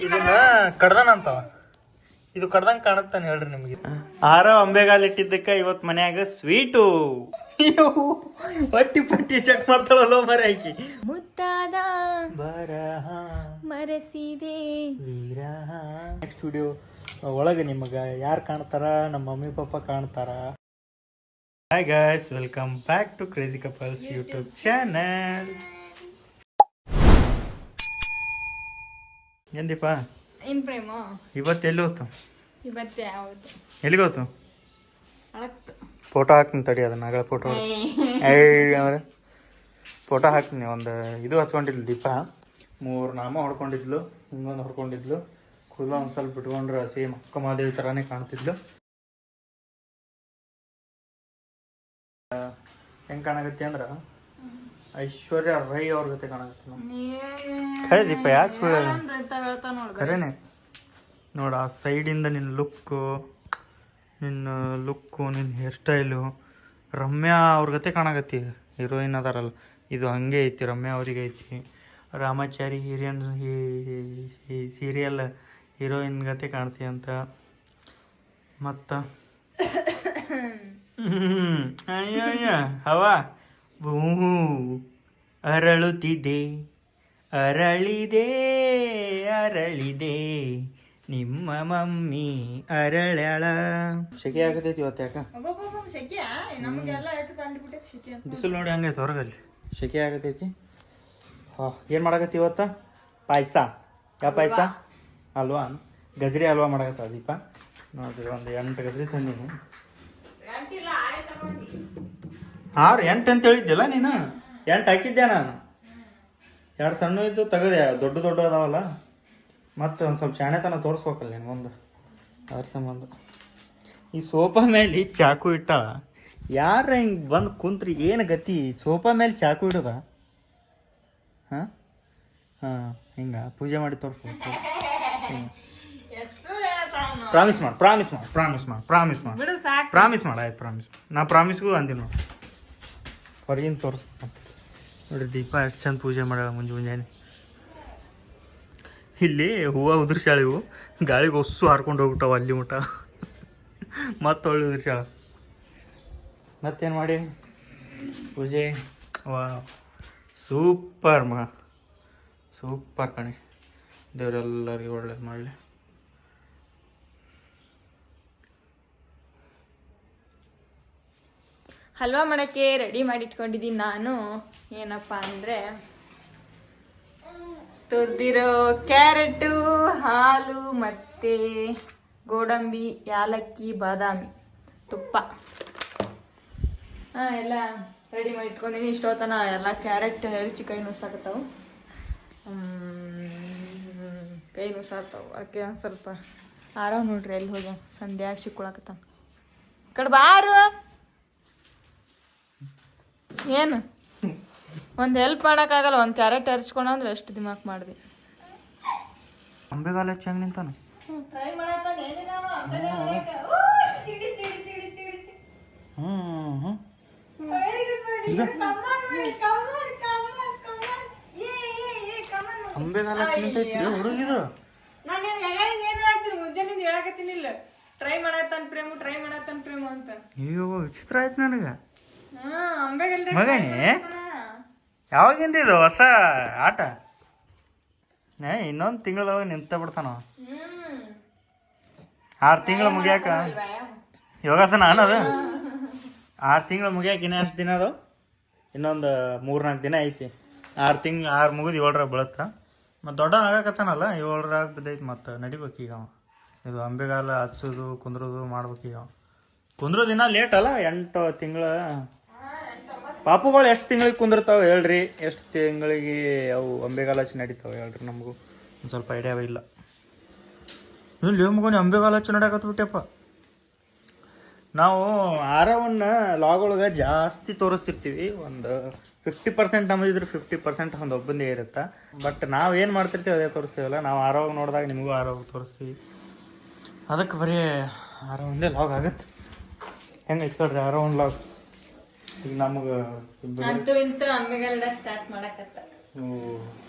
ಇದನ್ನ ಕಡ್ದನ ಅಂತಾವ. ಇದು ಕಡ್ದಂಗೆ ಕಾಣುತ್ತಾನೆ ಹೇಳ್ರಿ ನಿಮ್ಗೆ. ಅಂಬೆಗಾಲ್ ಇಟ್ಟಿದ್ದಕ್ಕ ಇವತ್ತು ಮನ್ಯಾಗ ಸ್ವೀಟು. ಪಟ್ಟಿ ಪಟ್ಟಿ ಚೆಕ್ ಮಾಡ್ತಾಳಲ್ಲೋ ಮರೆ ಆಕಿ. ಮುತ್ತಾದ ಬರಹ ಮರೆಸಿದೆ ವೀರಹ. ನೆಕ್ಸ್ಟ್ ವಿಡಿಯೋ ಒಳಗೆ ನಿಮಗೆ ಯಾರು ಕಾಣ್ತಾರ? ನಮ್ಮ ಮಮ್ಮಿ ಪಪ್ಪ ಕಾಣ್ತಾರ. Hi guys, welcome back to crazy couples YouTube channel. ಏನ್ ದೀಪ ಏನ್ ಪ್ರೇಮ ಇವತ್ತು ಎಲ್ಲಿ ಹೋತು? ಇವತ್ತು ಯಾವತ್ತು ಎಲ್ಲಿಗೆ ಹೋತು? ಫೋಟೋ ಹಾಕ್ತೀನಿ ತಡಿ, ಅದನ್ನ ಆಗಳ ಫೋಟೋ ಫೋಟೋ ಹಾಕ್ತೀನಿ. ಒಂದು ಇದು ಹಚ್ಕೊಂಡಿದ್ಲು ದೀಪ, 3 ನಾಮ ಹೊಡ್ಕೊಂಡಿದ್ಲು, ಹಿಂಗೊಂದು ಹೊಡ್ಕೊಂಡಿದ್ಲು, ಕೂದಲ ಒಂದು ಸ್ವಲ್ಪ ಬಿಟ್ಕೊಂಡ್ರೆ ಸೇಮ್ ಅಕ್ಕ ಮಾದೇವಿ ಥರಾನೇ ಕಾಣ್ತಿದ್ಲು. ಹೆಂಗೆ ಕಾಣಾಗತ್ತೆ ಅಂದ್ರೆ ಐಶ್ವರ್ಯ ರೈ ಅವ್ರ ಜೊತೆ ಕಾಣಾಗತ್ತೆ. ಖರೆ ದೀಪ, ಯಾಕೆ ಸುಳ್ಳು? ಖರೇನೆ ನೋಡು, ಆ ಸೈಡಿಂದ ನಿನ್ನ ಲುಕ್ಕು, ನಿನ್ನ ಹೇರ್ ಸ್ಟೈಲು ರಮ್ಯಾ ಅವ್ರ ಗತೆ ಕಾಣಾಗತ್ತಿ. ಹೀರೋಯಿನ್ ಅದಾರಲ್ಲ, ಇದು ಹಂಗೆ ಐತಿ, ರಮ್ಯಾ ಅವ್ರಿಗೆ ಐತಿ. ರಾಮಾಚಾರಿ ಹಿರಿಯನ್ ಸೀರಿಯಲ್ ಹೀರೋಯಿನ್ ಗತೆ ಕಾಣ್ತಿ ಅಂತ. ಮತ್ತು ಅಯ್ಯ ಹವಾ ಭೂ ಅರಳುತ್ತಿದೆ, ಅರಳಿದೆ ಅರಳಿದೆ ನಿಮ್ಮ ಮಮ್ಮಿ ಅರಳ್ಯಾಳ. ಶೆಕೆ ಆಗತೈತಿ ಇವತ್ತು. ಯಾಕ ಬಿಸಿಲು ನೋಡಿ ಹಂಗೈತೆ ಹೊರಗಲ್ಲಿ, ಶೆಕೆ ಆಗತೈತಿ. ಏನು ಮಾಡಕತ್ತಿ ಇವತ್ತ? ಪಾಯಸ. ಯಾವ ಪಾಯಸ? ಹಲ್ವಾ, ಗಜ್ರಿ ಹಲ್ವಾ ಮಾಡಕತ್ತ ದೀಪ. ನೋಡ್ರಿ, ಒಂದು 8 ಗಜ್ರಿ ತಂದೀನಿ. 6 8 ಅಂತ ಹೇಳಿದ್ದಿಲ್ಲ ನೀನು? 8 ಹಾಕಿದ್ದೆ ನಾನು. 2 ಸಣ್ಣ ಇದ್ದು ತೆಗದೆ, ದೊಡ್ಡ ದೊಡ್ಡ ಅದಾವಲ್ಲ. ಮತ್ತು ಒಂದು ಸ್ವಲ್ಪ ಶಾಣೆತನ ತೋರಿಸ್ಬೇಕಲ್ಲ ನೀನು ಮುಂದೆ, ಅದ್ರ ಸಂಬಂಧ. ಈ ಸೋಫಾ ಮೇಲೆ ಚಾಕು ಇಟ್ಟಾಳ. ಯಾರ ಹಿಂಗೆ ಬಂದು ಕುಂತ್ರಿ ಏನು ಗತಿ? ಸೋಫಾ ಮೇಲೆ ಚಾಕು ಇಡೋದ? ಹಾಂ ಹಾಂ, ಹಿಂಗೆ ಪೂಜೆ ಮಾಡಿ ತೋರಿಸ್ಬೇಕು. ಪ್ರಾಮಿಸ್ ಮಾಡಿ, ಪ್ರಾಮಿಸ್ ಮಾಡಿ, ಪ್ರಾಮಿಸ್ ಮಾಡಿ, ಪ್ರಾಮಿಸ್ ಮಾಡಿ, ಪ್ರಾಮಿಸ್ ಮಾಡಿ. ಆಯ್ತು, ಪ್ರಾಮಿಸ್. ನಾ ಪ್ರಾಮಿಸ್ಗೂ ಅಂದಿ ನೋಡಿ. ಹೊರಗಿನ ತೋರಿಸ್ಬೇಕು ನೋಡಿರಿ. ದೀಪ ಎಷ್ಟು ಚಂದ ಪೂಜೆ ಮಾಡ್ಯಾಳ ಮುಂಜಾನೆ. ಇಲ್ಲಿ ಹೂವು ಉದುರ್ಸ್ಯಾಳ, ಇವು ಗಾಳಿಗೆ ಹೊಸ್ಸು ಹಾರ್ಕೊಂಡು ಹೋಗ್ಬಿಟ್ಟವ ಅಲ್ಲಿ ಮುಟ. ಮತ್ತೆ ಒಳ್ಳೆ ಉದುರ್ಸ್ಯಾಳ. ಮತ್ತೇನು ಮಾಡಿ ಪೂಜೆ? ವಾ, ಸೂಪರ್ ಮಗ, ಸೂಪರ್ ಕಣೆ. ದೇವರೆಲ್ಲರಿಗೂ ಒಳ್ಳೇದು ಮಾಡಲಿ. ಹಲ್ವಾ ಮಾಡೋಕ್ಕೆ ರೆಡಿ ಮಾಡಿಟ್ಕೊಂಡಿದ್ದೀನಿ ನಾನು. ಏನಪ್ಪ ಅಂದರೆ ತುರ್ದಿರೋ ಕ್ಯಾರೆಟು, ಹಾಲು ಮತ್ತು ಗೋಡಂಬಿ, ಯಾಲಕ್ಕಿ, ಬಾದಾಮಿ, ತುಪ್ಪ ಎಲ್ಲ ರೆಡಿ ಮಾಡಿ ಇಟ್ಕೊಂಡಿನಿ. ಇಷ್ಟೊತ್ತನ ಎಲ್ಲ ಕ್ಯಾರೆಟ್ ಹೆರ್ಚಿ ಕೈ ನುಸಾಕತ್ತಾವು, ಕೈ ನುಸಾತಾವು. ಅದಕ್ಕೆ ಒಂದು ಸ್ವಲ್ಪ ಆರಾಮ್ ನೋಡ್ರಿ. ಎಲ್ಲಿ ಹೋಗ್ಯ ಸಂಧ್ಯಾ ಸಿಕ್ಕೊಳಕತ್ತಾನ. ಕಡೆ ಬಾರು. ಏನು ಒಂದು ಹೆಲ್ಪ್ ಮಾಡೋಕ್ಕಾಗಲ್ಲ, ಒಂದು ಕ್ಯಾರೆಟ್ ಹರ್ಚ್ಕೊಂಡ್ರೆ ಎಷ್ಟು ದಿಮಾಕ್ ಮಾಡಿದೆ. ಅಂಬೆಗಾಲ ಹೆಂಗೆ ನಿಂತಾನೆ? ಟ್ರೈ ಮಾಡತ್ತಾನೆ. ಅಂಬೆಗಾಲ ನಿಂತೈತಿ ಹುಡುಗಿದು. ಮುಂಜಾನೆ ಹೇಳಕತ್ತೀನಿಲ್ಲ, ಟ್ರೈ ಮಾಡತ್ತಾನ ಪ್ರೇಮು, ಟ್ರೈ ಮಾಡತ್ತಾನ ಪ್ರೇಮು ಅಂತ. ಅಯ್ಯೋ, ವಿಚಿತ್ರ ಆಯ್ತು ನನಗೆ. ಮಗನೇ, ಯಾವಾಗಿಂದ ಇದು ಹೊಸ ಆಟ? ಇನ್ನೊಂದು ತಿಂಗಳದೊಳಗೆ ನಿಂತ ಬಿಡ್ತಾನ. 6 ತಿಂಗಳು ಮುಗಿಯಾಕ ಯೋಗಾಸನ ಅನ್ನೋದು. 6 ತಿಂಗಳು ಮುಗಿಯಾಕ ಇನ್ನೂ ಎಷ್ಟು ದಿನ ಅದು? ಇನ್ನೊಂದು 3-4 ದಿನ ಐತಿ. 6 ಮುಗಿದು 7 ಬೀಳುತ್ತಾ. ಮತ್ತು ದೊಡ್ಡ ಆಗಾಕತ್ತಾನಲ್ಲ, 7 ಬಿದ್ದೈತಿ. ಮತ್ತು ನಡಿಬೇಕೀಗ ಅವ. ಇದು ಅಂಬೆಗಾಲ ಹಚ್ಚೋದು, ಕುಂದ್ರೋದು ಮಾಡ್ಬೇಕೀಗ. ಕುಂದ್ರೋ ದಿನ ಲೇಟ್ ಅಲ್ಲ, 8 ತಿಂಗಳ. ಪಾಪುಗಳು ಎಷ್ಟು ತಿಂಗಳಿಗೆ ಕುಂದಿರ್ತಾವೆ ಹೇಳ್ರಿ? ಎಷ್ಟು ತಿಂಗಳಿಗೆ ಅವು ಅಂಬೆಗಾಲ ಹಚ್ಚಿ ನಡೀತಾವೆ ಹೇಳ್ರಿ? ನಮಗೂ ಒಂದು ಸ್ವಲ್ಪ ಐಡಿಯಾ ಇಲ್ಲ. ಇಲ್ಲಿ ಮಗನಿ ಅಂಬೆಗಾಲ ಹಚ್ಚಿ ನಡ್ಯಾಕತ್ಬಿಟ್ಟೆಪ್ಪ. ನಾವು ಆರವನ್ನ ಲಾಗೊಳಗೆ ಜಾಸ್ತಿ ತೋರಿಸ್ತಿರ್ತೀವಿ. ಒಂದು 50% ನಮ್ಮದಿದ್ರೆ 50% ಒಂದು ಒಬ್ಬಂದೇ ಇರುತ್ತೆ. ಬಟ್ ನಾವು ಏನು ಮಾಡ್ತಿರ್ತೀವಿ ಅದೇ ತೋರಿಸ್ತೀವಲ್ಲ. ನಾವು ಆರವಾಗ ನೋಡಿದಾಗ ನಿಮಗೂ ಆರವಾಗ ತೋರಿಸ್ತೀವಿ. ಅದಕ್ಕೆ ಬರೀ ಆರವಂದೇ ಲಾಗ್ ಆಗತ್ತೆ. ಹೆಂಗೈತೆ ಹೇಳ್ರಿ ಆರವನ್ ಲಾಗ್? ಈಗ ನಮಗೆ ಅಂತೂ ಇಂತೂ ಅಂಬೆಗಾಲ ಸ್ಟಾರ್ಟ್ ಮಾಡಕತ್ತ.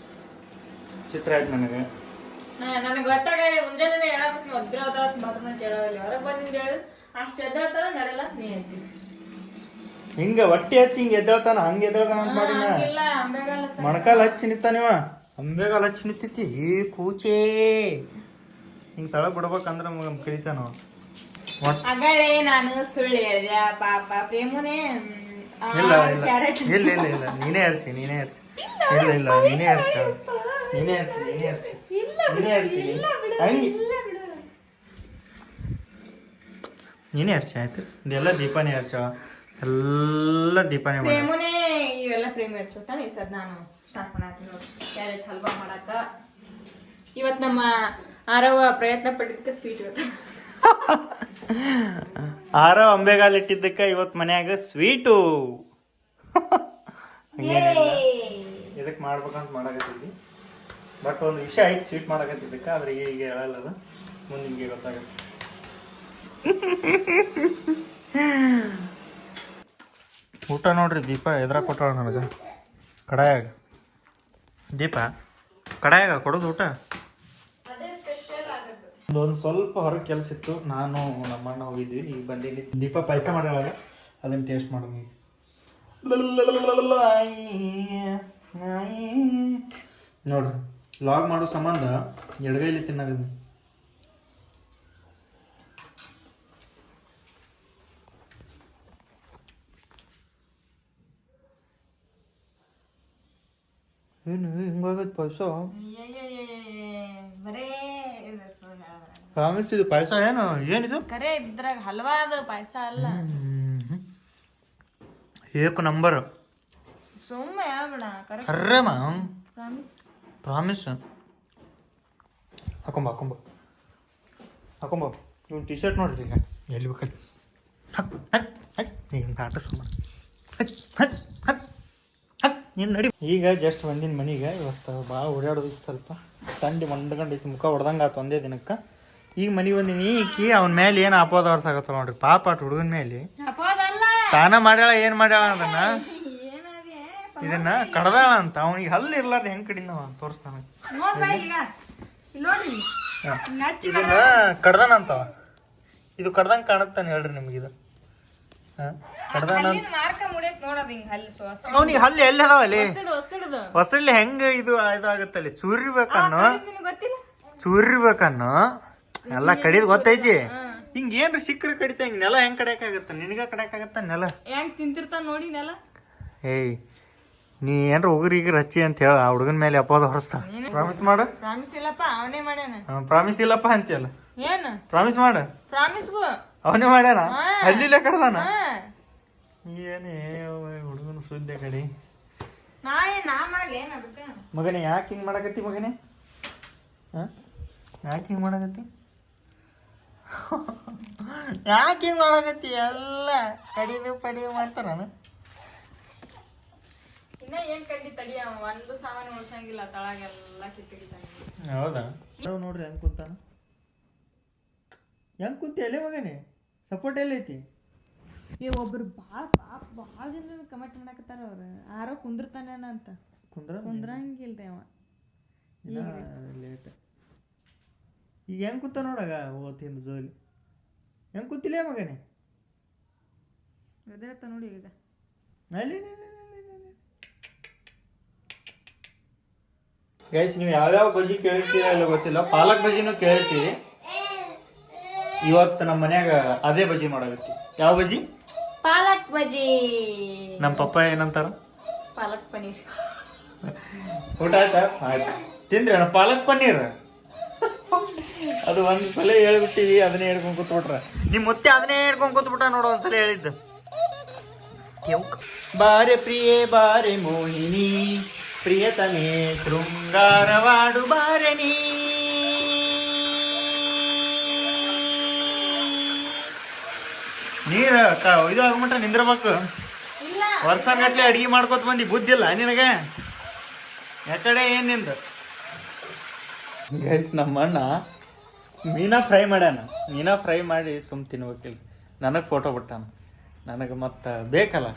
ಚಿತ್ರ ಆಯ್ತು ನನಗೆ. ನನಗೆ ಗೊತ್ತಾಗದೆ ಮುಂಜಾನೆ ಹೇಳಬೇಕು ಒದ್ರ ಮಾತ್ರ ಕೇಳೋಲ್ಲ ಹೊರಗೆ ಬಂದಿಂದ ಹೇಳಿ ಅಷ್ಟು ಎದ್ದಾಡ್ತಾರ ನಡೆಯಲ್ಲ ನೀ ಅಂತೀನಿ ಹಿಂಗ ಹೊಟ್ಟೆ ಹಚ್ಚಿ ಹಿಂಗೆ ಎದ್ದೇಳ್ತಾನ ಹಂಗೆ ಎದ್ದೇಳ್ತಾನ ಅಂತ ಮಾಡಿ ಇಲ್ಲ ಅಂಬೆಗಾಲ ಮೊಣಕಾಲು ಹಚ್ಚಿ ನಿಂತ ನೀವ ಅಂಬೆಗಾಲ ಹಚ್ಚಿ ನಿಂತೈತಿ ಕೂಚೆ ಹಿಂಗೆ ತಳ ಬಿಡ್ಬೇಕಂದ್ರೆ ಕಡಿತಾನ. ಅಗಳೇ ನಾನು ಸುಳ್ಳು ಹೇಳಿದೆ ಪಾಪ ಪ್ರೇಮನೇ ಇಲ್ಲ ಇಲ್ಲ ಇಲ್ಲ ಇಲ್ಲ ಇಲ್ಲ ನೀನೇ ಹರ್ಸಿ ಇಲ್ಲ ಇಲ್ಲ ನೀನೇ ಹರ್ಸಿ ಹಂಗೆ ನೀನೇ ಹರ್ಸಿ ಆಯ್ತು. ಇದೆಲ್ಲ ದೀಪಾನೇ ಹರ್ಚಾಳ ಎಲ್ಲ ದೀಪಾನೇ ಮಾಡಿ ಪ್ರೇಮನೇ ಇವೆಲ್ಲ ಪ್ರೇಮ ಹರ್ಚೋತಾನೆ ಈ ಸದ್ ನಾನು ಸ್ಟಾರ್ಟ್ ಮಾಡತ್ತೀನಿ ನೋಡಿ ಕ್ಯಾರೆಟ್ ಹಲ್ವಾ ಮಾಡಾಕ. ಇವತ್ತು ನಮ್ಮ ಆರವ ಪ್ರಯತ್ನ ಪಟ್ಟಿದ್ದಕ್ಕೆ ಸ್ವೀಟ್ ಇವತ್ತು ಆರವ ಅಂಬೆಗಾಲ್ ಇಟ್ಟಿದ್ದಕ್ಕ ಇವತ್ತು ಮನ್ಯಾಗ ಸ್ವೀಟು ಇದಕ್ಕೆ ಮಾಡ್ಬೇಕಂತ ಮಾಡಕತ್ತಿದ್ವಿ. ಬಟ್ ಒಂದು ವಿಷಯ ಆಯ್ತು ಸ್ವೀಟ್ ಮಾಡಕತ್ತಿದ್ದಕ್ಕ ಆದ್ರೆ ಈಗ ಹೇಳಲ್ಲ ಅದು ಮುಂದೆ ನಿಮ್ಗೆ ಗೊತ್ತಾಗುತ್ತೆ. ಊಟ ನೋಡ್ರಿ ದೀಪ ಎದ್ರಾಗ ಕೊಟ್ಟಾಳ ನನಗೆ ಕಡಾಯಾಗ. ದೀಪ ಕಡಾಯಾಗ ಕೊಡೋದು ಊಟ. ಒಂದು ಸ್ವಲ್ಪ ಹೊರಗೆ ಕೆಲಸ ಇತ್ತು, ನಾನು ನಮ್ಮಣ್ಣ ಹೋಗಿದ್ವಿ, ಈಗ ಬಂದೀನಿ. ದೀಪ ಪಾಯಸ ಮಾಡ್ಯಾಳ ಅದನ್ನು ಟೇಸ್ಟ್ ಮಾಡೋದು ಈಗ. ನೋಡ್ರಿ ಲಾಗ್ ಮಾಡೋ ಸಂಬಂಧ ಎಡಗೈಲಿ ತಿನ್ನಾಗದು. ಏನು ಹಿಂಗಾಗತ್ತೆ ಪಾಯಸ? ಪ್ರಾಮಿಸ್ ಇದು ಪಾಯಸ ಏನು ಏನಿದು? ಕರೆ ಇದ್ರಾಗ ಹಲ್ವಾದ ಪಾಯಸ ಅಲ್ಲ, ಏಕ ನಂಬರ್. ಸುಮ್ಮ ಯಾವಣ ಕರ್ರಮ್ಮ ಪ್ರಾಮಿಸ್ ಪ್ರಾಮಿಸ್. ಹಾಕೊಂಬ ಇವ್ನು ಟಿ ಶರ್ಟ್ ನೋಡ್ರಿ ಈಗ ಎಲ್ಲಿ ಬೇಕಲ್ಲಿ ಈಗ ಆಟ ಸಾಮಾನು ನೀನು ನಡಿ. ಈಗ ಜಸ್ಟ್ ಬಂದಿನ ಮನೆಗೆ. ಇವತ್ತು ಭಾಳ ಓಡಾಡೋದು ಸ್ವಲ್ಪ ತಂಡಿ ಮಂಡ್ಕೊಂಡೈತಿ, ಮುಖ ಹೊಡೆದಂಗೆ ಆತು ಒಂದೇ ದಿನಕ್ಕೆ. ಈಗ ಮನೆಗೆ ಬಂದಿನಿ. ಈಕಿ ಅವನ ಮೇಲೆ ಏನು ಅಪೋದ ವರ್ಷ ನೋಡ್ರಿ ಪಾಪ ಆಟ ಹುಡುಗನ ಮೇಲೆ ತಾನ ಮಾಡ್ಯಾಳ ಏನು ಮಾಡ್ಯಾಳ ಅದನ್ನ ಇದನ್ನ ಕಡ್ದಾಳ ಅಂತ. ಅವನಿಗೆ ಹಲ್ಲು ಇರ್ಲಾರ್ದು ಹೆಂಗೆ ಕಡಿನವ ತೋರ್ಸ್ ನನಗೆ. ಇದನ್ನ ಕಡ್ದಾನಂತವ. ಇದು ಕಡ್ದಂಗೆ ಕಾಣುತ್ತಾನೆ ಹೇಳ್ರಿ ನಿಮ್ಗಿದು. ಅವನಿಗೆ ಹಲ್ಲು ಎಲ್ಲಿ ಅದಾವಲ್ಲಿ ಹೊಸಳ್ಳಿ ಹೆಂಗ ಇದು ಇದಾಗತ್ತಲ್ಲಿ ಚೂರಿಬೇಕನ್ನು ಎಲ್ಲ ಕಡಿದ್ ಗೊತ್ತೈತಿ. ಹಿಂಗ ಏನ್ರಿ ಸಿಕ್ಕ್ರ ಕಡಿತ ಹಿಂಗ ನೆಲ ಹೆಂಗ್ ಕಡಿಯಕ್ಕಾಗತ್ತ? ನಿನಗ ಕಡಿಯಕ್ಕಾಗತ್ತ ನೆಲ? ಹೆಂಗ್ ತಿಂತಿರ್ತಾನ ನೋಡಿ ನೆಲ. ಏಯ್ ನೀ ಏನ್ರ ಉಗುರಿಗಿರ್ ಹಚ್ಚಿ ಅಂತ ಹೇಳ ಆ ಹುಡುಗನ ಮೇಲೆ ಅಪೋದ ಹೊರಸ್ತಾ. ಪ್ರಾಮಿಸ್ ಮಾಡ. ಪ್ರಾಮಿಸ್ ಇಲ್ಲಪ್ಪ ಅವನೇ ಮಾಡ್ಯಾನ. ಪ್ರಾಮಿಸ್ ಇಲ್ಲಪ್ಪ ಅಂತೀಯಲ್ಲ, ಏನ್ ಪ್ರಾಮಿಸ್ ಮಾಡ. ಪ್ರಾಮಿಸ್ಗೂ ಅವನೇ ಮಾಡ್ಯಾನ ಹಳ್ಳಿಲೆ ಕಡ್ದಾನ. ಏನೇ ಹುಡುಗನ ಸುದ್ದಿ ಕಡಿ ಮಗನೇ. ಯಾಕೆ ಹಿಂಗೆ ಮಾಡಕತ್ತಿ ಮಗನೇ? ಯಾಕೆ ಹಿಂಗೆ ಮಾಡಕತ್ತಿ? ಯಾಕೆ ಹಿಂಗೆ ಮಾಡಕತ್ತಿ? ಎಲ್ಲ ಕಡಿದು ಪಡಿದು ಮಾಡ್ತಾರ. ಇನ್ನ ಏನ್ ಕಡ್ಡಿ ತಡಿ, ಒಂದು ಸಾಮಾನು ಉಳ್ಸಂಗಿಲ್ಲ, ತಳಗೆಲ್ಲ ಕಿತ್ತಿಗಿತಾನೆ. ಹೌದಾ? ನೋಡ್ರಿ ಹೆಂಗ್ ಕುಂತಾನ. ಹೆಂಗ್ ಕುಂತಿ ಅಲ್ಲೇ ಮಗನೇ? ಸಪೋರ್ಟ್ ಎಲ್ಲೈತಿ? ಒಬ್ರು ಭಾಳ ಜನ ಕಮೆಂಟ್ ಮಾಡಕತ್ತಾರ ಅವ್ರು ಯಾರೋ ಕುಂದಿರ್ತಾನೇನ ಅಂತ. ಕುಂದ್ರಂಗಿಲ್ರಿ ಅವ ಲೇಟ್. ಈಗ ಹೆಂಗ್ ಕುಂತ ನೋಡಾಗ ಓದ್ತಿಂದ ಜೋಲಿ ಹೆಂಗ್ ಕುಂತಿಲ್ಲ ಮಗನೇ? ಎದೇಳ್ತ ನೋಡಿ ಈಗ. ಅಲ್ಲಿ ಗೈಸ್ ನೀವು ಯಾವ್ಯಾವ ಬಜ್ಜಿ ಕೇಳ್ತೀರಾ ಇಲ್ಲ ಗೊತ್ತಿಲ್ಲ, ಪಾಲಕ್ ಬಜ್ಜಿನೂ ಕೇಳ್ತೀವಿ. ಇವತ್ತು ನಮ್ಮ ಮನ್ಯಾಗ ಅದೇ ಬಜ್ಜಿ ಮಾಡಾಕತ್ತಿ. ಯಾವ ಬಜ್ಜಿ? ಪಾಲಕ್ ಬಜ್ಜಿ. ನಮ್ಮ ಪಪ್ಪ ಏನಂತಾರ? ಪಾಲಕ್ ಪನ್ನೀರ್. ಊಟ ಆಯ್ತಾ? ಆಯ್ತು ತಿಂದ್ರಿ ಅಣ್ಣ ಪಾಲಕ್ ಪನ್ನೀರ್. ಅದು ಒಂದ್ ಸಲ ಹೇಳ್ಬಿಟ್ಟಿವಿ, ಅದನ್ನೇ ಹೇಳ್ಕೊಂಡ್ ಕೂತ್ಬಿಟ್ರ. ನಿಮ್ ಮುತ್ತೆ ಅದನ್ನೇ ಹೇಳ್ಕೊಂಡ್ ಕೂತ್ಬಿಟ್ಟ ನೋಡು. ಒಂದ್ಸಲ ಹೇಳಿದ್ದು ಬಾರೆ ಪ್ರಿಯೆ ಬಾರೆ ಮೋಹಿನಿ ಪ್ರಿಯತಮೇ ಶೃಂಗಾರವಾಡು ಬಾರೆ ನೀ. ನೀರ ಇದು ಆಗ್ಬಿಟ್ಟ ನಿಂದ್ರಬೇಕು. ವರ್ಷಗಟ್ಲೆ ಅಡಿಗೆ ಮಾಡ್ಕೊತ ಬಂದಿ, ಬುದ್ಧಿಲ್ಲ ನಿನಗೆ? ಯಾಕಡೆ ಏನ್ ನಿಂದ? ಗೈಸ್ ನಮ್ಮ ಅಣ್ಣ ಮೀನಾ ಫ್ರೈ ಮಾಡ್ಯಾನ. ಮೀನಾ ಫ್ರೈ ಮಾಡಿ ಸುಮ್ ತಿನ್ಬೇಕಿಲ್ಲ. ನನಗೆ ಫೋಟೋ ಬಿಟ್ಟಾನ. ನನಗೆ ಮತ್ತೆ ಬೇಕಲ್ಲ,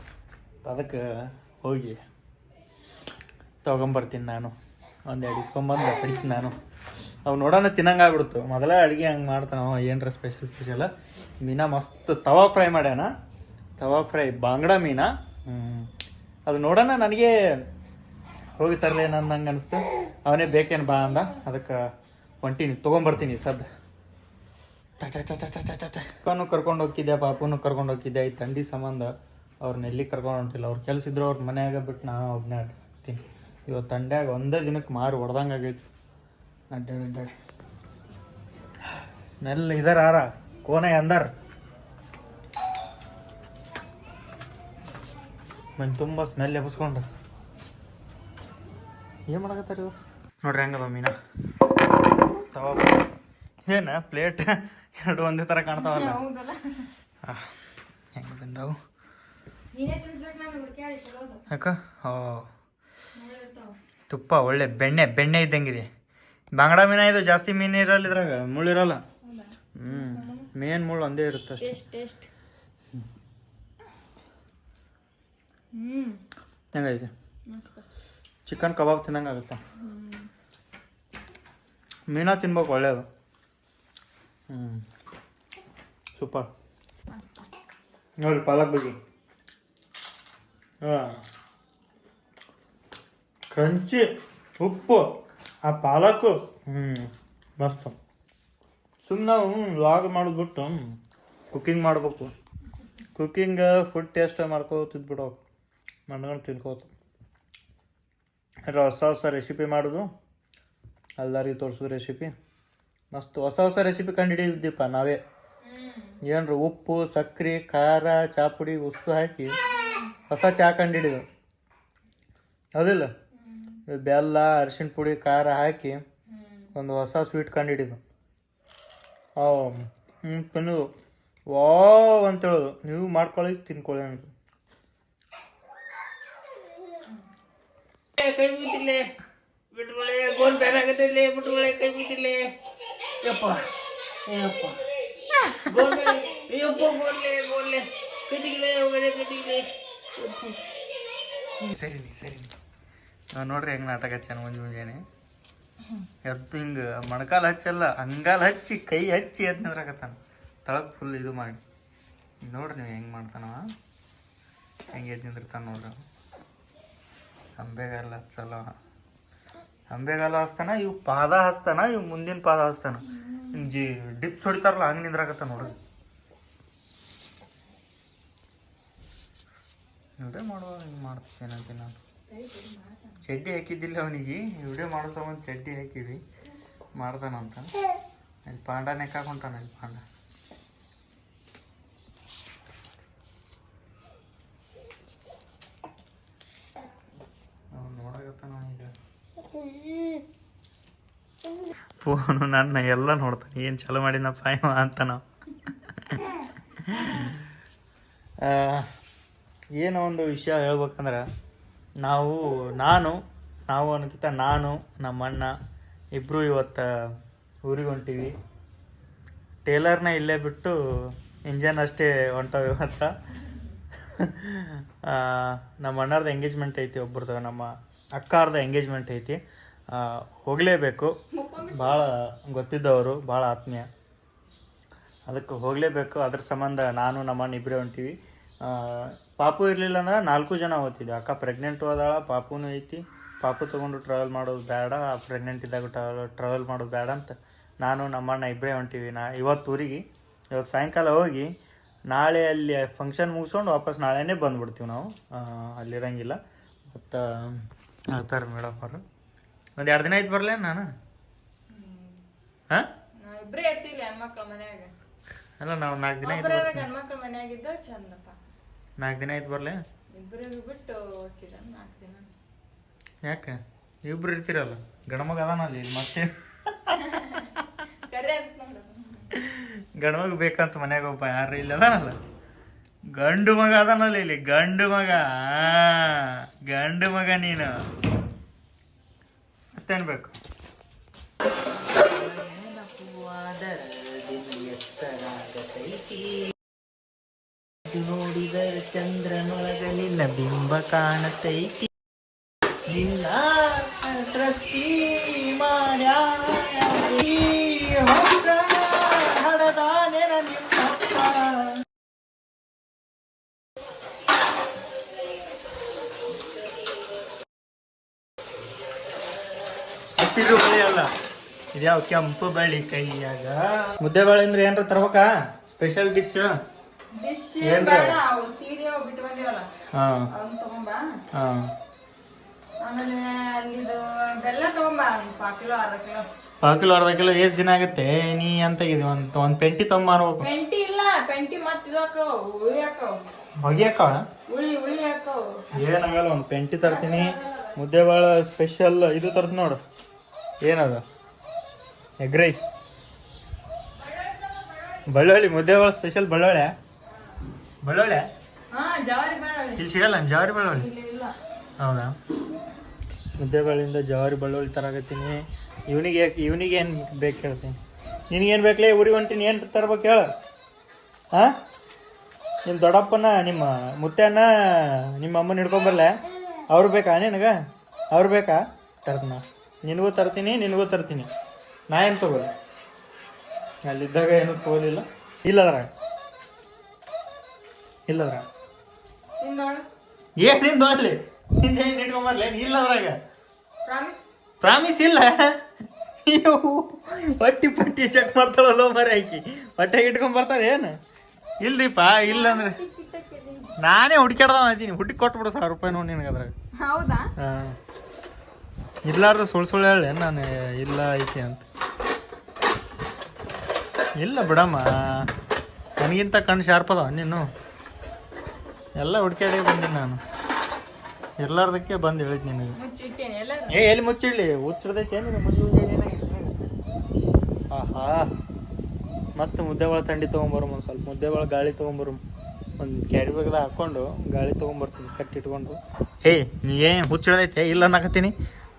ಅದಕ್ಕೆ ಹೋಗಿ ತೊಗೊಂಬರ್ತೀನಿ ನಾನು, ಒಂದೆರಡು ಇಸ್ಕೊಂಬಂದು ಕಡಿತೀನಿ ನಾನು. ಅವು ನೋಡೋಣ ತಿನ್ನಂಗೆ ಆಗ್ಬಿಡ್ತು. ಮೊದಲೇ ಅಡುಗೆ ಹಂಗೆ ಮಾಡ್ತಾನೆ ಅವ, ಏನರ ಸ್ಪೆಷಲ್ ಮೀನಾ ಮಸ್ತ್ ತವಾ ಫ್ರೈ ಮಾಡ್ಯಾನ. ತವಾ ಫ್ರೈ ಬಾಂಗ್ಡಾ ಮೀನಾ. ಅದು ನೋಡೋಣ, ನನಗೆ ಹೋಗಿ ತರಲೇ ನನ್ನ ಹಂಗೆ ಅನಿಸ್ತು. ಅವನೇ ಬೇಕೇನು ಬಾ ಅಂದ, ಅದಕ್ಕೆ ಹೊಂಟೀನಿ, ತೊಗೊಂಬರ್ತೀನಿ ಸದ್ದು. ಅಪ್ಪನೂ ಕರ್ಕೊಂಡು ಹೋಗಿದ್ದೆ, ಪಾಪನೂ ಕರ್ಕೊಂಡು ಹೋಗಿದ್ದೆ. ಈ ಥಂಡಿ ಸಂಬಂಧ ಅವ್ರನ್ನ ಎಲ್ಲಿ ಕರ್ಕೊಂಡು ಹೊಂಟಿಲ್ಲ. ಅವ್ರು ಕೆಲಸ ಇದ್ರು ಅವ್ರ ಮನ್ಯಾಗ ಬಿಟ್ಟು ನಾನು ಒಬ್ಬನೇ ಆಡ್ತೀನಿ. ಇವತ್ತು ಥಂಡ್ಯಾಗ ಒಂದೇ ದಿನಕ್ಕೆ ಮಾರು ಹೊಡೆದಂಗೆ ಆಗೈತಿ. ಅಡ್ಡಾಡಿ ಸ್ಮೆಲ್ ಇದರ ಆರ ಕೋನೆ ಅಂದಾರ ಮನೆ ತುಂಬ ಸ್ಮೆಲ್ ಎಬ್ಸ್ಕೊಂಡು ಏನು ಮಾಡಕತ್ತಾರ ಇವ್ರು. ನೋಡ್ರಿ ಹೆಂಗದ ಮೀನಾ ತವಾ. ಏನು ಪ್ಲೇಟ್ ಎರಡು ಒಂದೇ ಥರ ಕಾಣ್ತಾವಲ್ಲ. ಹೆಂಗೆ ಬಂದಾವು ಯಾಕ? ಓ ತುಪ್ಪ ಒಳ್ಳೆ ಬೆಣ್ಣೆ ಇದ್ದಂಗಿದೆ. ಬಾಂಗ್ಡಾ ಮೀನ ಇದು ಜಾಸ್ತಿ ಮೀನು ಇರಲ್ಲ, ಇದ್ರಾಗ ಮುಳ್ಳಿರಲ್ಲ. ಮೇನ್ ಮುಳ್ಳು ಒಂದೇ ಇರುತ್ತೆ ಅಷ್ಟೇ. ಹೆಂಗೈತೆ? ಚಿಕನ್ ಕಬಾಬ್ ತಿನ್ನಂಗೆ ಆಗುತ್ತೆ. ಮೀನಾ ತಿನ್ಬೇಕು, ಒಳ್ಳೇದು. ಸೂಪರ್. ನೋಡಿ ಪಾಲಕ್ ಬಗ್ಗೆ ಕ್ರಂಚಿ, ಉಪ್ಪು, ಆ ಪಾಲಕು ಮಸ್ತ್. ಸುಮ್ಮನೆ ನಾವು ವ್ಲಾಗ್ ಮಾಡೋದು ಬಿಟ್ಟು ಕುಕ್ಕಿಂಗ್ ಮಾಡ್ಬೇಕು. ಕುಕ್ಕಿಂಗ್ ಫುಡ್ ಟೇಸ್ಟ್ ಮಾಡ್ಕೋತಿದ್ಬಿಡೋ, ಮಾಡ್ಕೊಂಡು ತಿನ್ಕೋತು. ಹೊಸ ರೆಸಿಪಿ ಮಾಡೋದು, ಎಲ್ಲರಿಗೂ ತೋರಿಸೋದು ರೆಸಿಪಿ ಮಸ್ತ್. ಹೊಸ ರೆಸಿಪಿ ಕಂಡುಹಿಡಿದಿದ್ದೀಪ ನಾವೇ. ಏನ್ರಿ ಉಪ್ಪು, ಸಕ್ಕರೆ, ಖಾರ, ಚಾಪುಡಿ, ಉಸು ಹಾಕಿ ಹೊಸ ಚಹಾ ಕಂಡುಹಿಡಿದು. ಹೌದಿಲ್ಲ? ಬೆಲ್ಲ, ಅರಿಶಿಣ ಪುಡಿ, ಖಾರ ಹಾಕಿ ಒಂದು ಹೊಸ ಸ್ವೀಟ್ ಕಂಡುಹಿಡಿದು. ತಿನ್ನೋದು ವಾವ್ ಅಂತೇಳೋದು. ನೀವು ಮಾಡ್ಕೊಳ್ಳಿ, ತಿನ್ಕೊಳ್ಳಿ ಅಂತ. ಕೈ ಬಿದ್ದಿಲ್ಲ ಬಿಟ್ಕೊಳ್ಳಿ, ಗೋಲ್ ಬೇರೆ ಆಗತ್ತಿಲ್ಲ, ಬಿಟ್ಕೊಳ್ಳಿ, ಕೈ ಬಿದ್ದಿಲ್ಲ. ಯಪ್ಪ ಯಪ್ಪ ಗೋಲ್ಲೆ, ಯಪ್ಪ ಗೋಲ್ಲೆ ಕದಿಗಿಲೆ ಹೋಗಲೇ ಕದಿಗಿಲೆ. ಸರಿ ನೋಡ್ರಿ ಹೆಂಗೆ ನಾಟಕ ಹಚ್ಚಾನ ಮುಂಜಾನೆ ಎದ್ದು ಹಿಂಗೆ ಮೊಣಕಾಲು ಹಚ್ಚಲ್ಲ, ಅಂಗಾಲು ಹಚ್ಚಿ ಕೈ ಹಚ್ಚಿ ಎದ್ದು ನಿಂದ್ರಾಕತ್ತಾನ. ತಳಗ್ ಫುಲ್ ಇದು ಮಾಡಿ ನೋಡ್ರಿ ನೀವು ಹೆಂಗೆ ಮಾಡ್ತಾನವ, ಹೆಂಗೆ ಎದ್ದು ನಿಂದಿರ್ತಾನೆ ನೋಡ್ರಿ. ಅಂಬೆಗಾಲ ಹಚ್ಚಲ್ಲ, ಅಂಬೆಗಾಲ ಹಚ್ತಾನ, ಇವು ಪಾದ ಹಚ್ತಾನ, ಇವು ಮುಂದಿನ ಪಾದ ಹಚ್ತಾನ. ಹಿಂಗೆ ಡಿಪ್ಸ್ ಹೊಡಿತಾರಲ್ಲ ಹಂಗೆ ನಿಂದ್ರಾಕತ್ತಾನ ನೋಡ್ರಿ. ವಿಡಿಯೋ ಮಾಡುವ ಹಿಂಗೆ ಮಾಡ್ತೇನಂತೆ ನಾನು. ಚಡ್ಡಿ ಹಾಕಿದ್ದಿಲ್ಲ ಅವನಿಗೆ, ವಿಡಿಯೋ ಮಾಡೋ ಸಂಬಂಧ ಚಡ್ಡಿ ಹಾಕಿವಿ ಮಾಡ್ತಾನಂತ. ಅಲ್ಲಿ ಪಾಂಡ ನೆಕ್ಕಾಕೊಂಟಾನ, ಅಲ್ಲಿ ಪಾಂಡ. ಅವ್ನು ನೋಡಕತ್ತಾನ ಈಗ ಫೋನು ನನ್ನ ಎಲ್ಲ ನೋಡ್ತಾನೆ. ಏನು ಚಲೋ ಮಾಡಿನಪ್ಪ ಇವ ಅಂತ ನಾವು. ಏನೋ ಒಂದು ವಿಷಯ ಹೇಳ್ಬೇಕಂದ್ರೆ, ನಾನು ಅನ್ನೋಕ್ಕಿಂತ ನಾನು ನಮ್ಮ ಅಣ್ಣ ಇಬ್ಬರು ಇವತ್ತು ಊರಿಗೆ ಹೊಂಟೀವಿ. ಟೇಲರ್ನ ಇಲ್ಲೇ ಬಿಟ್ಟು ಇಂಜನ್ ಅಷ್ಟೇ ಹೊಂಟವು ಇವತ್ತು. ನಮ್ಮ ಅಣ್ಣರ್ದು ಎಂಗೇಜ್ಮೆಂಟ್ ಐತಿ, ಒಬ್ರದ್ದು ನಮ್ಮ ಅಕ್ಕಾರ್ದು ಎಂಗೇಜ್ಮೆಂಟ್ ಐತಿ. ಹೋಗಲೇಬೇಕು. ಭಾಳ ಗೊತ್ತಿದ್ದವರು, ಭಾಳ ಆತ್ಮೀಯ, ಅದಕ್ಕೆ ಹೋಗಲೇಬೇಕು. ಅದ್ರ ಸಂಬಂಧ ನಾನು ನಮ್ಮ ಅಣ್ಣ ಇಬ್ಬರೇ ಹೊಂಟೀವಿ. ಪಾಪು ಇರಲಿಲ್ಲ ಅಂದ್ರೆ 4 ಜನ ಹೋಗ್ತಿದ್ವಿ. ಅಕ್ಕ ಪ್ರೆಗ್ನೆಂಟು ಅದಾಳ, ಪಾಪುನೂ ಐತಿ. ಪಾಪು ತೊಗೊಂಡು ಟ್ರಾವೆಲ್ ಮಾಡೋದು ಬೇಡ, ಪ್ರೆಗ್ನೆಂಟ್ ಇದ್ದಾಗ ಟ್ರಾವೆಲ್ ಮಾಡೋದು ಬೇಡ ಅಂತ ನಾನು ನಮ್ಮ ಅಣ್ಣ ಇಬ್ಬರೇ ಹೊಂಟೀವಿ. ಇವತ್ತು ಸಾಯಂಕಾಲ ಹೋಗಿ ನಾಳೆ ಅಲ್ಲಿ ಫಂಕ್ಷನ್ ಮುಗಿಸ್ಕೊಂಡು ವಾಪಸ್ ನಾಳೆನೇ ಬಂದುಬಿಡ್ತೀವಿ ನಾವು. ಅಲ್ಲಿರಂಗಿಲ್ಲ ಮತ್ತು ಹೇಳ್ತಾರೆ ಮೇಡಮ್ ಅವರು. ಒಂದು 2 ದಿನ ಆಯ್ತು ಬರಲೇ ನಾನು. ಹಾಂ ಇಬ್ಬರೇ ಇರ್ತೀವಿ ಹೆಣ್ಮಕ್ಳ ಮನ್ಯಾಗ. ಅಲ್ಲ ನಾವು 4 ದಿನ ಆಯ್ತು. ಗಂಡ್ಮಕ್ಳ ಮನ್ಯಾಗಿದ್ದ ಚಂದಪ್ಪ. 4 ದಿನ ಆಯ್ತು ಬರಲೇ. ಇಬ್ಬರಿಗೆ ಬಿಟ್ಟು ಹೋಗಿದ 4 ದಿನ. ಯಾಕೆ ಇಬ್ರು ಇರ್ತೀರಲ್ಲ, ಗಂಡ್ಮಗ ಅದಾನಲ್ಲಿ ಮತ್ತೆ ಗಂಡ್ಮಗ ಬೇಕಂತ ಮನ್ಯಾಗ ಒಬ್ಬ ಯಾರು ಇಲ್ಲ ಅದಾನಲ್ಲ, ಗಂಡು ಮಗ ಅದಾನಲ್ಲ ಇಲ್ಲಿ, ಗಂಡು ಮಗ ನೀನು ಮತ್ತೇನು ಬೇಕು? ನೋಡಿದರೆ ಚಂದ್ರನೊಳಗ ನಿನ್ನ ಬಿಂಬ ಕಾಣತೈತಿ, ನಿನ್ನ ಟ್ರಸ್ಟಿ ಮಾಡ್ಯಾನ ಈ ಹೊತ್ತ ಹಡದಾನೆನ ನಿಮ್ಮಪ್ಪ. ಹಸಿರು ಬಳಿ ಅಲ್ಲ, ಇದ್ಯಾವ ಕೆಂಪು ಬಳಿ ಕೈಯಾಗ. ಮುದ್ದೆ ಬಾಳೆ ಅಂದ್ರೆ ಏನ್ರ ತರ್ಬೇಕಾ ಸ್ಪೆಷಲ್ ಡಿಶ್? ಏನ್ರ? ಹಾ ಹಾ. ಆಮೇಲೆ ಅಲ್ಲಿದು ಬೆಲ್ಲ ತಗೊಂಬ, 4 ಕಿಲೋ ಅರ್ಧ ಕಿಲೋ ಎಷ್ಟ್ ದಿನ ಆಗುತ್ತೆ? ನೀ ಅಂತ ಒಂದ್ ಪೆಂಟಿ ತಗೊಂಬಾರ್ಬೇಕು. ಪೆಂಟಿ ಇಲ್ಲ, ಪೆಂಟಿ ಮತ್ ಇದು ಹಾಕವ್, ಉಳಿ ಹಾಕವ್, ಹೊಗ್ಯಾಕ ಉಳಿ ಹಾಕವ್. ಏನಾಗಲ್ಲ, ಒಂದ್ ಪೆಂಟಿ ತರ್ತೀನಿ. ಮುದ್ದೆ ಬಾಳ ಸ್ಪೆಷಲ್ ಇದು ತರ್ತೀನಿ ನೋಡು, ಏನದ ಎಗ್ ರೈಸ್, ಬಳ್ಳೊಳ್ಳಿ. ಮುದ್ದೆ ಬಾಳ ಸ್ಪೆಷಲ್ ಬಳ್ಳೊಳ್ಳೆ. ಹಾ, ಜವಾರಿ ಬೆಳ್ಳುಳ್ಳಿ ಇಲ್ಲಿ ಸಿಗಲ್ಲ ಜವಾರಿ ಬಳ್ಳೊಳ್ಳಿ. ಇಲ್ಲ. ಹೌದಾ? ಮುದ್ದೆ ಬಾಳಿಂದ ಜವಾರಿ ಬಳ್ಳೊಳ್ಳಿ ತರಾಕತ್ತೀನಿ. ಇವನಿಗೆ ಏನು ಬೇಕು ಹೇಳ್ತೀನಿ. ನಿನಗೇನು ಬೇಕಲೇ? ಊರಿಗೆ ಹೊಂಟೀನಿ, ಏನು ತರ್ಬೇಕು ಹೇಳು? ಹಾಂ, ನಿಮ್ಮ ದೊಡ್ಡಪ್ಪನ, ನಿಮ್ಮ ಮುತ್ತೆನ, ನಿಮ್ಮ ಅಮ್ಮನ ಹಿಡ್ಕೊಂಬರ್ಲೆ? ಅವ್ರು ಬೇಕಾ ನಿನಗೆ? ಅವ್ರು ಬೇಕಾ? ತರ್ತೀನಿ. ನಿನಗೂ ತರ್ತೀನಿ. ನಾ ಏನು ತೊಗೊಳ್ಳಿ? ಅಲ್ಲಿದ್ದಾಗ ಏನೂ ತೊಗೊಲಿಲ್ಲ. ಇಲ್ಲದ್ರ ಏನೇನು ನೋಡ್ಲಿ, ನಿಂದೇನು ಇಟ್ಕೊಂಬರ್ಲೆ? ಇಲ್ಲದ್ರಾಗ ಪ್ರಾಮಿಸ್ ಇಲ್ಲ. ಪಟ್ಟಿ ಚೆಕ್ ಮಾಡ್ತಾಳಲ್ಲೋ ಮರ ಆಕಿ, ಹೊಟ್ಟೆಗೆ ಇಟ್ಕೊಂಬರ್ತಾರೆ ಏನು? ಇಲ್ದೀಪ, ಇಲ್ಲಂದ್ರೆ ನಾನೇ ಹುಡುಕ್ಯಾಡ್ದವ ಅದೀನಿ. ಹುಡುಕಿ ಕೊಟ್ಬಿಡು 1000 ರೂಪಾಯಿ ನೋಡಿ ನಿನಗೆ ಅದ್ರಾಗ. ಹೌದಾ? ಹಾಂ, ಇರ್ಲಾರ್ದ ಸುಳ್ಳು ಹೇಳಿ ನಾನು ಇಲ್ಲ ಐತಿ ಅಂತ. ಇಲ್ಲ ಬಿಡಮ್ಮ, ನನಗಿಂತ ಕಣ್ಣು ಶಾರ್ಪ್ ಅದಾವ ನೀನು. ಎಲ್ಲ ಹುಡ್ಕ್ಯಾಡಿ ಬಂದೀನಿ ನಾನು, ಇರ್ಲಾರ್ದಕ್ಕೆ ಬಂದು ಹೇಳಿದ್ ನಿನಗೆ. ಎಲ್ಲಿ ಮುಚ್ಚಿಡ್ಲಿ? ಹುಚ್ಚಿಡ್ದೈತೆ ಆಹಾ. ಮತ್ತು ಮುದ್ದೆ ಬಾಳ ತಂಡಿ ತೊಗೊಂಬರು, ಒಂದು ಸ್ವಲ್ಪ ಮುದ್ದೆ ಬಾಳ ಗಾಳಿ ತೊಗೊಂಬರು. ಒಂದು ಕ್ಯಾರಿ ಬ್ಯಾಗ್ದಾಗ ಹಾಕ್ಕೊಂಡು ಗಾಳಿ ತೊಗೊಂಬರ್ತೀನಿ ಕಟ್ಟಿಟ್ಕೊಂಡು. ನೀ ಏನು ಹುಚ್ಚಿಡ್ದೈತೆ? ಇಲ್ಲ ಅನ್ನಕತ್ತೀನಿ.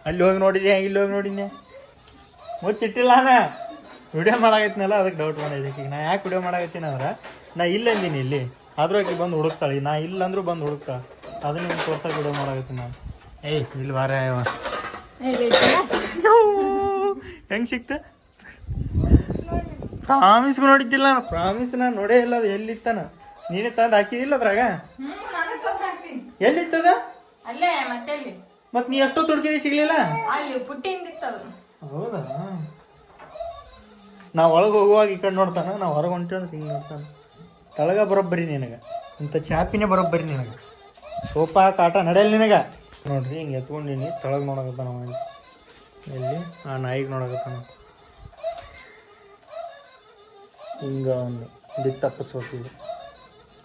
ಅಲ್ಲಿ ಹೋಗಿ ನೋಡಿದ್ಯಾ, ಇಲ್ಲಿ ಹೋಗಿ ನೋಡಿದ್ಯಾ? ಮುಚ್ಚಿಟ್ಟಿಲ್ಲ ವಿಡಿಯೋ ಮಾಡಾಕತ್ನಲ್ಲ, ಅದಕ್ಕೆ ಡೌಟ್ ಮಾಡಿದ್ದೆ. ಈಗ ನಾ ಯಾಕೆ ವಿಡಿಯೋ ಮಾಡಾಕತ್ತೀನಿ ಅಂದ್ರೆ, ನಾ ಇಲ್ಲ ಅಂದೀನಿ ಇಲ್ಲಿ, ಆದ್ರೂ ಆಕೆ ಬಂದು ಹುಡುಕ್ತಾಳೆ. ನಾ ಇಲ್ಲ ಅಂದ್ರೂ ಬಂದು ಹುಡುಕ್ತಾಳೆ. ಅದನ್ನ ನಿಮ್ಗೆ ತೋರ್ಸಕ್ಕೆ ವಿಡಿಯೋ ಮಾಡಾಕತ್ತೀನಿ ನಾನು. ಇಲ್ಲಿ ವಾರ ಹೆಂಗೆ ಸಿಕ್ತ? ಪ್ರಾಮಿಸ್ಗೂ ನೋಡಿದ್ದಿಲ್ಲ ನಾನು. ಪ್ರಾಮಿಸ್ ನಾನು ನೋಡೇ ಇಲ್ಲ. ಅದು ಎಲ್ಲಿತ್ತಾನ? ನೀನೇ ತಂದು ಹಾಕಿದಿಲ್ಲ ಅದ್ರಾಗ? ಎಲ್ಲಿತ್ತದ? ಅಲ್ಲೇ ಮತ್ತೆ ಅಲ್ಲಿ. ಮತ್ತೆ ನೀ ಎಷ್ಟೋ ತುಡ್ಕಿದಿ ಸಿಗ್ಲಿಲ್ಲ? ಅಲ್ಲಿ ಪುಟ್ಟಿಂದಿತ್ತದ. ಹೌದಾ? ನಾವು ಒಳಗೆ ಹೋಗುವಾಗ ಈ ಕಡೆ ನೋಡ್ತಾನ, ನಾವು ಹೊರಗೆ ಹೊಂಟೀವಿ ಅಂದ್ರೆ ಹಿಂಗೆ ನೋಡ್ತಾನೆ. ತಳಗ ಬರೋಬ್ಬರಿ ನಿನಗೆ, ಇಂಥ ಚಾಪಿನೇ ಬರೋಬ್ಬರಿ ನಿನಗೆ. ಸೋಫಾ ಕಾಟ ನಡೆಯಲ್ಲ ನಿನಗೆ. ನೋಡ್ರಿ ಹಿಂಗೆ ಎತ್ಕೊಂಡಿನಿ, ತಳಗೆ ನೋಡಕತ್ತಾನ ಅವ. ಎಲ್ಲಿ? ಆ ನಾಯಿಗೆ ನೋಡಕತ್ತಾನ. ಹಿಂಗೆ ಒಂದು ಬಿಟ್ಟು ತಪ್ಪಿಸ್ಬೇಕು.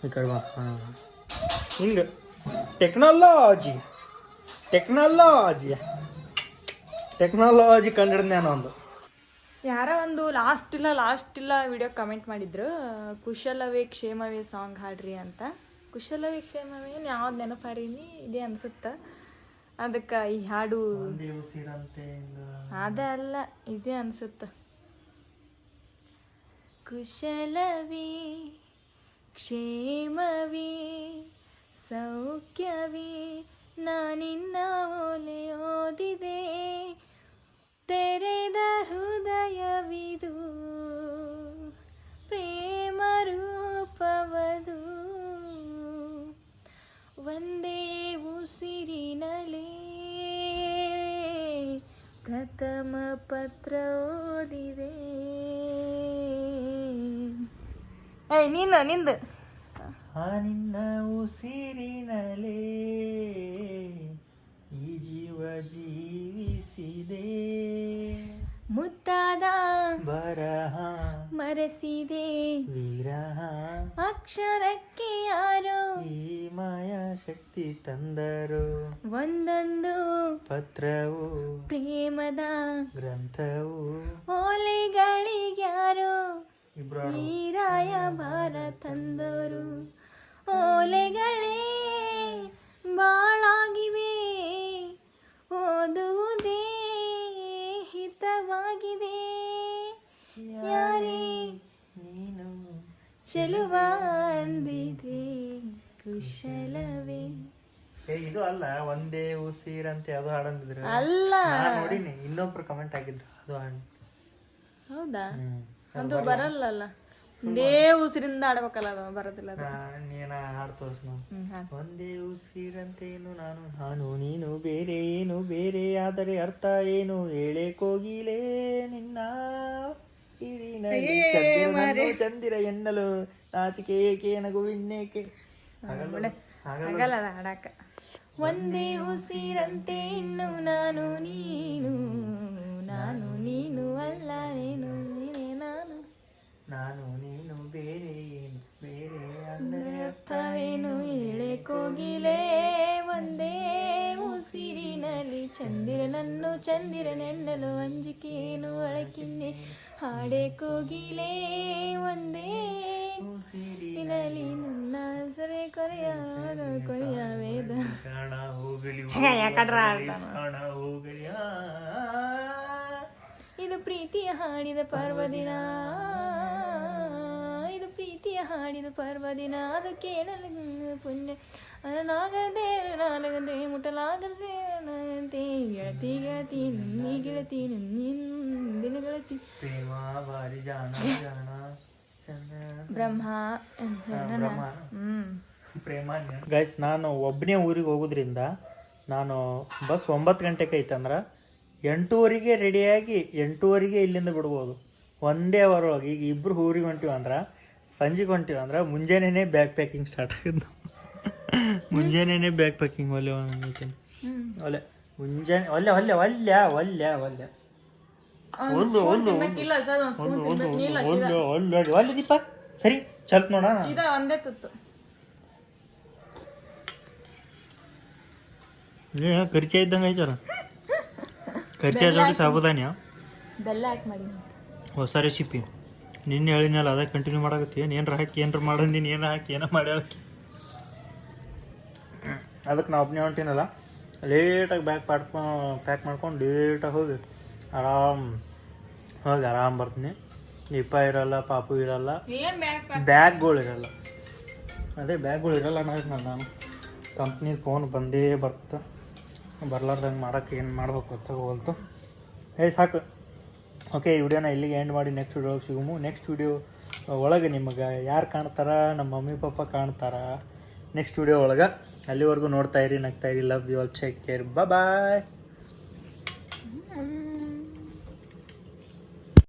ಈ ಕಡೆ ಬಾ. ಹಾಂ, ಹಿಂಗೆ ಟೆಕ್ನಾಲಜಿ ಕಂಡಿಡ್ದು ನಾನು ಒಂದು. ಯಾರೋ ಒಂದು ಲಾಸ್ಟ್ ಇಲ್ಲ ವಿಡಿಯೋ ಕಮೆಂಟ್ ಮಾಡಿದ್ರು, ಕುಶಲವೇ ಕ್ಷೇಮವೇ ಸಾಂಗ್ ಹಾಡ್ರಿ ಅಂತ. ಕುಶಲವೇ ಕ್ಷೇಮವೇ ಯಾವ್ದು ನೆನಪಾರೀನಿ ಇದೇ ಅನ್ಸುತ್ತೆ. ಅದಕ್ಕೆ ಈ ಹಾಡು ಅದೇ ಅಲ್ಲ, ಇದೇ ಅನ್ಸುತ್ತೆ. ಕುಶಲವೇ ಕ್ಷೇಮವೇ ಸೌಖ್ಯವೇ ನಾನಿನ್ನ ಓಲೆ ಓದಿದೆ, ತೆರೆದ ಹೃದಯವಿದು ಪ್ರೇಮ ರೂಪವದು, ಒಂದೇ ಉಸಿರಿನಲೇ ಪ್ರಥಮ ಪತ್ರ ಓದಿದೆ. ನಿಂದು ನಿನ್ನ ಉಸಿರಿನಲೇ ಈ ಜೀವ ಜೀವಿಸಿದೆ, ಮುದ್ದಾದ ಬರಹ ಮರೆಸಿದೆ ವಿರಹ, ಅಕ್ಷರಕ್ಕೆ ಯಾರೋ ಈ ಮಾಯಾ ಶಕ್ತಿ ತಂದರು, ಒಂದೊಂದು ಪತ್ರವು ಪ್ರೇಮದ ಗ್ರಂಥವು, ಓಲೆಗಳಿಗ್ಯಾರೋ ನೀರಾಯ ಭಾರ ತಂದರು, ಓಲೆಗಳೇ ಬಾಳಾಗಿವೆ ಓದುವುದೇ ಹಿತವಾಗಿದೆ, ಯಾರೇ ನೀನು ಚೆಲುವ ಅಂದಿದೆ ಕುಶಲವೇ ಇದು ಅಲ್ಲ ಒಂದೇ ಉಸಿರಂತೆ ಅದು ಹಾಡಂತಿದ್ರು ಅಲ್ಲ ನಾನ್ ನೋಡಿನಿ ಇನ್ನೊಬ್ರು ಕಮೆಂಟ್ ಆಗಿದ್ರು ಅದು ಹಾಡು ಹೌದಾ ಅದು ಬರಲ್ಲಲ್ಲ ಒಂದೇ ಉಸಿರಿಂದ ಆಡ್ಬೇಕಲ್ಲ ಅದು ಬರೋದಿಲ್ಲ ಅದು. ನೀನ ಹಾಡು ತೋರ್ಸ್ ಹಾಡು. ಒಂದೇ ಉಸಿರಂತೇನು ನಾನು ನಾನು ನೀನು ಬೇರೆ ಏನು ಬೇರೆ ಆದರೆ ಅರ್ಥ ಏನು ಹೇಳೆ ಕೋಗಿಲೆ ನಿನ್ನ ಉಸಿರಿನಲ್ಲಿ ಚಂದಿರನನ್ನು ಚಂದಿರ ಎನ್ನಲು ನಾಚಿಕೆ ಏಕೆ ನಗುವಿನ್ನೇಕೆ ಆಗಲ್ಲ ಅದು ಹಾಡಾಕ. ಒಂದೇ ಉಸಿರಂತೆ ಇನ್ನು ನಾನು ನೀನು ಅಲ್ಲ ನೀನು ನೀನೇ ನಾನು ನಾನು ನೀನು ಬೇರೆ ಏನು ಬೇರೆ ಅಂದರೆ ಅರ್ಥವೇನು ಹೇಳೆ ಕೋಗಿಲೆ ಒಂದೇ ಉಸಿರಿನಲ್ಲಿ ಚಂದಿರನೆನ್ನಲು ಅಂಜಿಕೆಯನ್ನು ಒಳಕಿನ್ನೆ ಹಾಡೆ ಕೋಗಿಲೆ ಒಂದೇ ಉಸಿರಿನಲ್ಲಿ ನನ್ನ ಸರೆ ಕೊರೆಯ ವೇದ ಕಾಣ ಹೋಗಲಿ ಕಾಣ ಹೋಗಲಿ ಇದು ಪ್ರೀತಿಯ ಹಾಡಿದ ಪರ್ವದಿನ ಅದು ಕೇಳಲು ಪುಣ್ಯ ನಾಗದೆ ಮುಟ್ಟಲಾಗದೆ ಗೆಳತಿ ನಿನ್ನ ಗೆಳತಿ ಪ್ರೇಮ ಬಾರಿ ಜಾಣ ಬ್ರಹ್ಮ ಪ್ರೇಮ ಗೈಸ್ ನಾನು ಒಬ್ಬನೇ ಊರಿಗೆ ಹೋಗೋದ್ರಿಂದ ನಾನು ಬಸ್ 9 ಗಂಟೆಗೆ ಐತಂದ್ರೆ 8:30ಗೆ ರೆಡಿಯಾಗಿ 8:30ಗೆ ಇಲ್ಲಿಂದ ಬಿಡ್ಬೋದು ಒಂದೇ ಅವರ್ ಒಳಗೆ. ಈಗ ಇಬ್ಬರು ಊರಿಗೆ ಹೊಂಟಿವಿ ಅಂದ್ರೆ ಸಂಜೆಗೆ ಹೊಂಟಿವಿ ಅಂದ್ರೆ ಮುಂಜಾನೆನೇ ಬ್ಯಾಗ್ ಪ್ಯಾಕಿಂಗ್ ಸ್ಟಾರ್ಟ್ ಆಗಿದ್ದು ಮುಂಜಾನೆನೇ ಬ್ಯಾಗ್ ಪ್ಯಾಕಿಂಗ್ ಒಲ್ಲೆ ಮುಂಜಾನೆ ಒಲ್ಲೆ ದೀಪ ಸರಿ ಚಲ್ತ್ ನೋಡ ಒಂದೇ ತುತ್ತು ಖರ್ಚೆ ಇದ್ದಂಗೆ ಐತಾರ ಖರ್ಚೆ ಜೋಡಿ ಸಾಬುದಾನಿ ಬೆಲ್ಲ ಹಾಕಿ ಮಾಡಿ ಹೊಸ ರೆಸಿಪಿ ನಿನ್ನೆ ಹೇಳಿದ್ನಲ್ಲ ಅದೇ ಕಂಟಿನ್ಯೂ ಮಾಡಾಕತ್ತಿ ಏನ್ರ ಹಾಕಿ ಏನ್ರ ಮಾಡಂದಿನಿ ಏನಾರ ಹಾಕಿ ಏನೋ ಮಾಡಿ ಹಾಕಿ ಅದಕ್ಕೆ ನಾ ಒಬ್ಬನೇ ಹೊಂಟಿನಲ್ಲ ಲೇಟಾಗಿ ಪ್ಯಾಕ್ ಮಾಡ್ಕೊಂಡು ಲೇಟಾಗಿ ಹೋಗಿ ಆರಾಮ್ ಬರ್ತೀನಿ. ದೀಪ ಇರಲ್ಲ, ಪಾಪು ಇರಲ್ಲ, ಬ್ಯಾಗ್ಗಳಿರಲ್ಲ. ಅದೇ ಬ್ಯಾಗ್ಗಳು ಇರಲ್ಲ ನಾನು ಕಂಪ್ನಿ ಫೋನ್ ಬಂದೇ ಬರ್ತ ಬರ್ಲಾರ್ದಂಗೆ ಮಾಡೋಕ್ಕೆ ಏನು ಮಾಡ್ಬೇಕು ಗೊತ್ತಾಗೋಲ್ತು. ಸಾಕು. ಓಕೆ, ಈ ವಿಡಿಯೋನ ಇಲ್ಲಿಗೆ ಎಂಡ್ ಮಾಡಿ ನೆಕ್ಸ್ಟ್ ವಿಡಿಯೋಗೆ ಸಿಗುಮು. ನೆಕ್ಸ್ಟ್ ವಿಡಿಯೋ ಒಳಗೆ ನಿಮಗೆ ಯಾರು ಕಾಣ್ತಾರ, ನಮ್ಮ ಮಮ್ಮಿ ಪಾಪ ಕಾಣ್ತಾರ ನೆಕ್ಸ್ಟ್ ವಿಡಿಯೋ ಒಳಗೆ. ಅಲ್ಲಿವರೆಗೂ ನೋಡ್ತಾಯಿರಿ, ನಗ್ತಾಯಿರಿ. Love you all, take care, bye.